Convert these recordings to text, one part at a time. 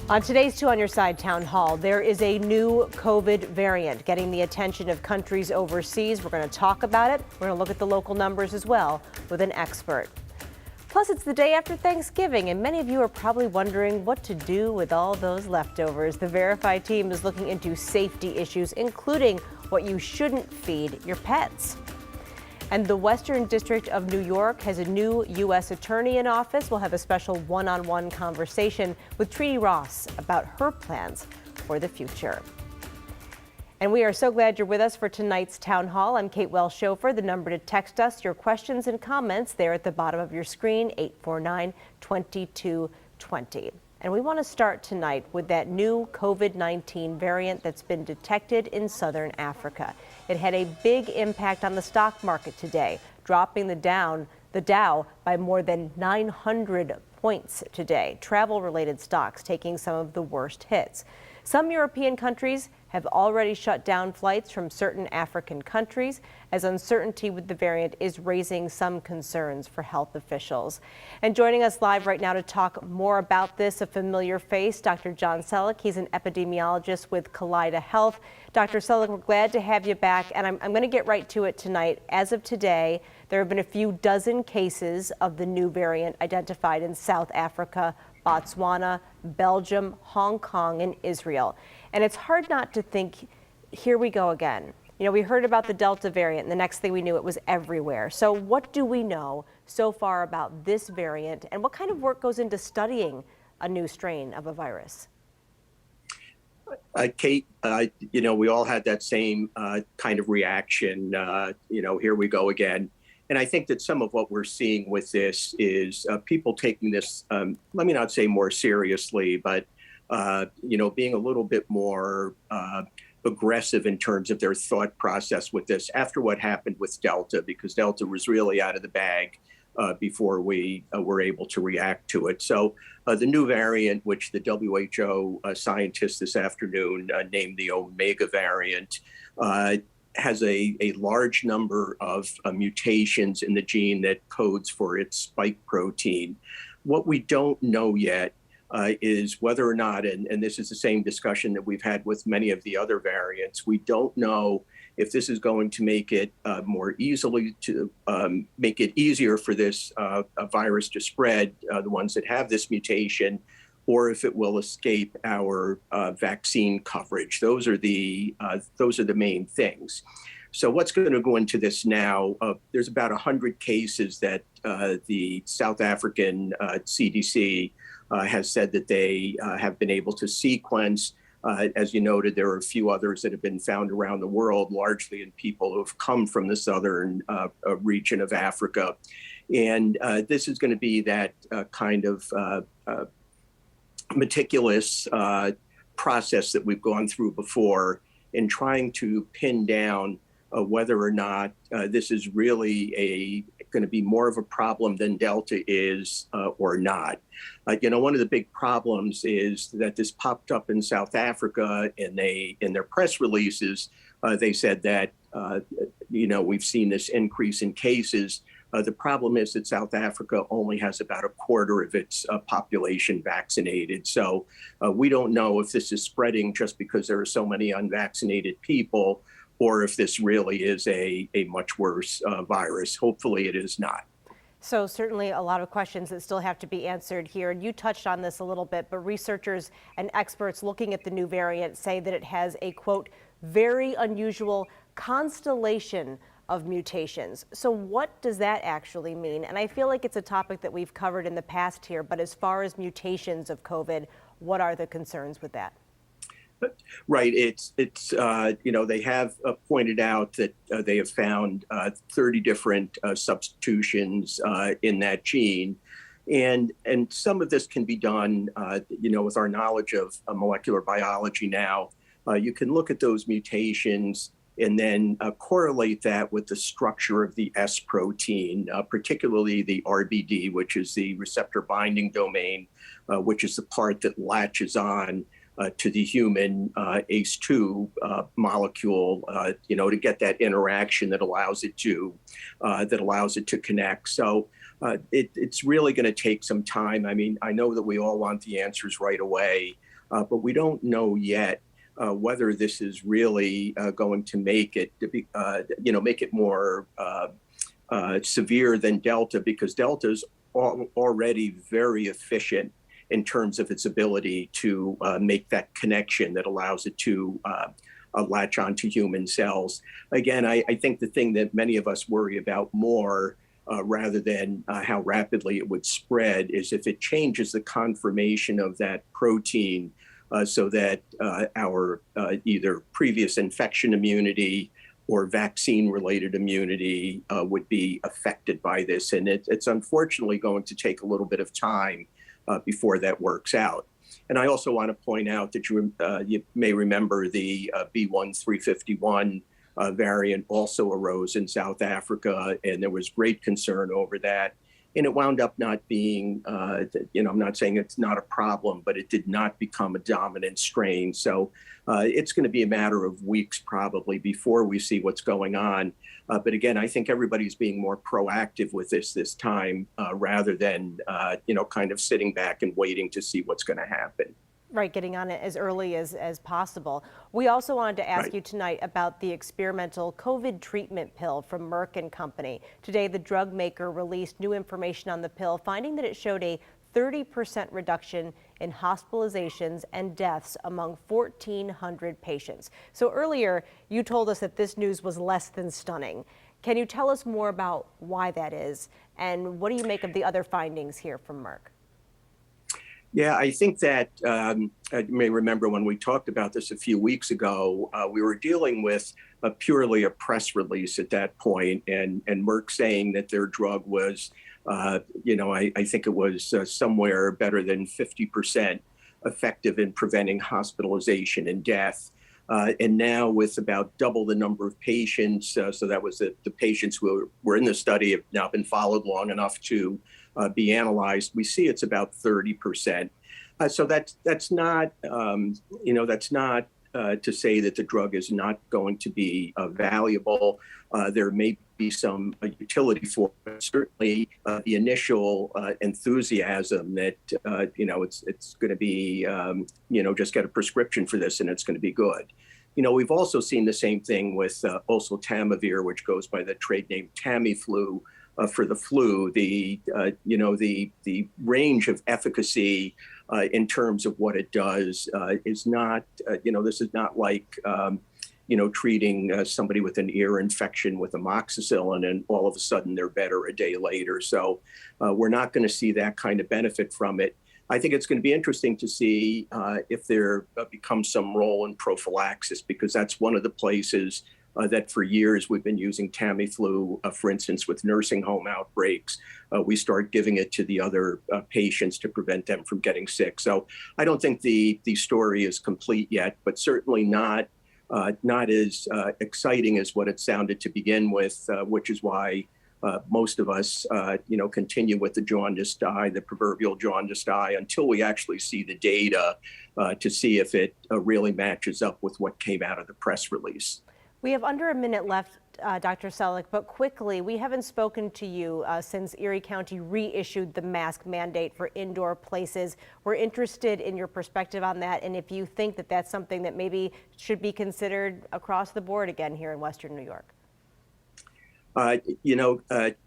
On today's Two on Your Side town hall, there is a new COVID variant getting the attention of countries overseas. We're going to talk about it. We're going to look at the local numbers as well with an expert. Plus, it's the day after Thanksgiving, and many of you are probably wondering what to do with all those leftovers. The Verify team is looking into safety issues, including what you shouldn't feed your pets. And the Western District of New York has a new U.S. attorney in office. We'll have a special one-on-one conversation with Tridi Ross about her plans for the future. And we are so glad you're with us for tonight's town hall. I'm Kate Welsh-Schofer. The number to text us your questions and comments there at the bottom of your screen, 849-2220. And we want to start tonight with that new COVID-19 variant that's been detected in southern Africa. It had a big impact on the stock market today, dropping the Dow by more than 900 points today. Travel-related stocks taking some of the worst hits. Some European countries have already shut down flights from certain African countries as uncertainty with the variant is raising some concerns for health officials. And joining us live right now to talk more about this, a familiar face, Dr. John Sellick. He's an epidemiologist with Kaleida Health. Dr. Sellick, we're glad to have you back, and I'm going to get right to it tonight. As of today, there have been a few dozen cases of the new variant identified in South Africa, Botswana, Belgium, Hong Kong, and Israel. And it's hard not to think, here we go again. You know, we heard about the Delta variant, and the next thing we knew, it was everywhere. So what do we know so far about this variant, and what kind of work goes into studying a new strain of a virus? Kate, we all had that same kind of reaction, here we go again. And I think that some of what we're seeing with this is people taking this, let me not say more seriously, but, being a little bit more aggressive in terms of their thought process with this after what happened with Delta, because Delta was really out of the bag before we were able to react to it. So the new variant, which the WHO scientists this afternoon named the Omega variant, has a large number of mutations in the gene that codes for its spike protein. What we don't know yet is whether or not, and this is the same discussion that we've had with many of the other variants, we don't know if this is going to make it make it easier for this virus to spread, the ones that have this mutation, or if it will escape our vaccine coverage. Those are the main things. So what's going to go into this now? There's about 100 cases that the South African CDC has said that they have been able to sequence. As you noted, there are a few others that have been found around the world, largely in people who have come from the southern region of Africa. And this is going to be that kind of meticulous process that we've gone through before in trying to pin down whether or not this is really going to be more of a problem than Delta is or not. One of the big problems is that this popped up in South Africa, and in their press releases, they said that, we've seen this increase in cases. The problem is that South Africa only has about a quarter of its population vaccinated. So we don't know if this is spreading just because there are so many unvaccinated people, or if this really is a much worse virus. Hopefully it is not. So certainly a lot of questions that still have to be answered here. And you touched on this a little bit, but researchers and experts looking at the new variant say that it has a, quote, very unusual constellation of mutations. So what does that actually mean? And I feel like it's a topic that we've covered in the past here, but as far as mutations of COVID, what are the concerns with that? Right. It's they have pointed out that they have found 30 different substitutions in that gene. And some of this can be done, with our knowledge of molecular biology now. You can look at those mutations and then correlate that with the structure of the S protein, particularly the RBD, which is the receptor binding domain, which is the part that latches on to the human ACE2 molecule, to get that interaction that allows it to connect. So it's really going to take some time. I mean, I know that we all want the answers right away. but we don't know yet whether this is really going to make it, make it more severe than Delta, because Delta is already very efficient in terms of its ability to make that connection that allows it to latch onto human cells. Again, I think the thing that many of us worry about more, rather than how rapidly it would spread, is if it changes the conformation of that protein so that our either previous infection immunity or vaccine-related immunity would be affected by this. And it's unfortunately going to take a little bit of time before that works out. And I also want to point out that you may remember the B1351 variant also arose in South Africa, and there was great concern over that. And it wound up not being, I'm not saying it's not a problem, but it did not become a dominant strain. So it's going to be a matter of weeks probably before we see what's going on. But again, I think everybody's being more proactive with this time rather than, kind of sitting back and waiting to see what's going to happen. Right, getting on it as early as possible. We also wanted to ask you tonight about the experimental COVID treatment pill from Merck and Company. Today, the drug maker released new information on the pill, finding that it showed a 30% reduction in hospitalizations and deaths among 1,400 patients. So earlier, you told us that this news was less than stunning. Can you tell us more about why that is, and what do you make of the other findings here from Merck? Yeah, I think that you may remember when we talked about this a few weeks ago, we were dealing with purely a press release at that point, and Merck saying that their drug was, I think it was somewhere better than 50% effective in preventing hospitalization and death. And now with about double the number of patients, so that was the patients who were in the study have now been followed long enough to be analyzed, we see it's about 30%. So that's not, that's not to say that the drug is not going to be valuable. There may be some utility for it. Certainly the initial enthusiasm that, it's going to be, just get a prescription for this and it's going to be good. We've also seen the same thing with oseltamivir, which goes by the trade name Tamiflu. For the flu, the range of efficacy in terms of what it does is not, this is not like, treating somebody with an ear infection with amoxicillin and all of a sudden they're better a day later. So we're not going to see that kind of benefit from it. I think it's going to be interesting to see if there becomes some role in prophylaxis, because that's one of the places that for years we've been using Tamiflu, for instance, with nursing home outbreaks. We start giving it to the other patients to prevent them from getting sick. So I don't think the story is complete yet, but certainly not as exciting as what it sounded to begin with, which is why most of us, continue with the jaundiced eye, the proverbial jaundiced eye, until we actually see the data to see if it really matches up with what came out of the press release. We have under a minute left, Dr. Sellick, but quickly, we haven't spoken to you since Erie County reissued the mask mandate for indoor places. We're interested in your perspective on that, and if you think that that's something that maybe should be considered across the board again here in Western New York.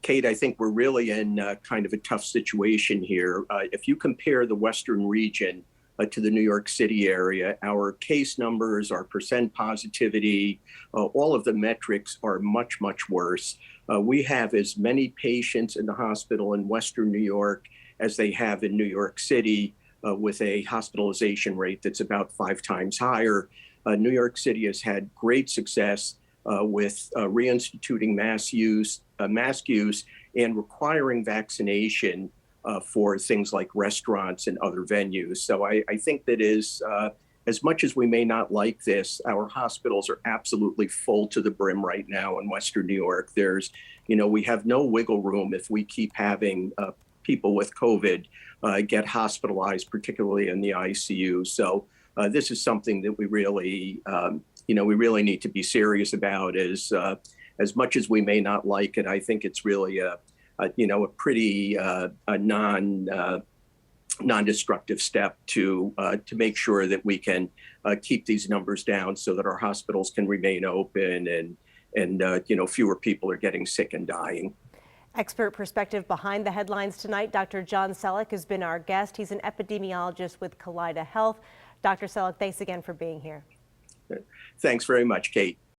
Kate, I think we're really in kind of a tough situation here. If you compare the Western region to the New York City area, our case numbers, our percent positivity, all of the metrics are much, much worse. We have as many patients in the hospital in Western New York as they have in New York City, with a hospitalization rate that's about 5 times higher. New York City has had great success with reinstituting mask use and requiring vaccination for things like restaurants and other venues. So I think that is, as much as we may not like this, our hospitals are absolutely full to the brim right now in Western New York. There's, we have no wiggle room if we keep having people with COVID get hospitalized, particularly in the ICU. So this is something that we really, we really need to be serious about. As much as we may not like it, I think it's really a pretty non-destructive step to make sure that we can keep these numbers down so that our hospitals can remain open and fewer people are getting sick and dying. Expert perspective behind the headlines tonight. Dr. John Sellick has been our guest. He's an epidemiologist with Kaleida Health. Dr. Sellick, thanks again for being here. Thanks very much, Kate.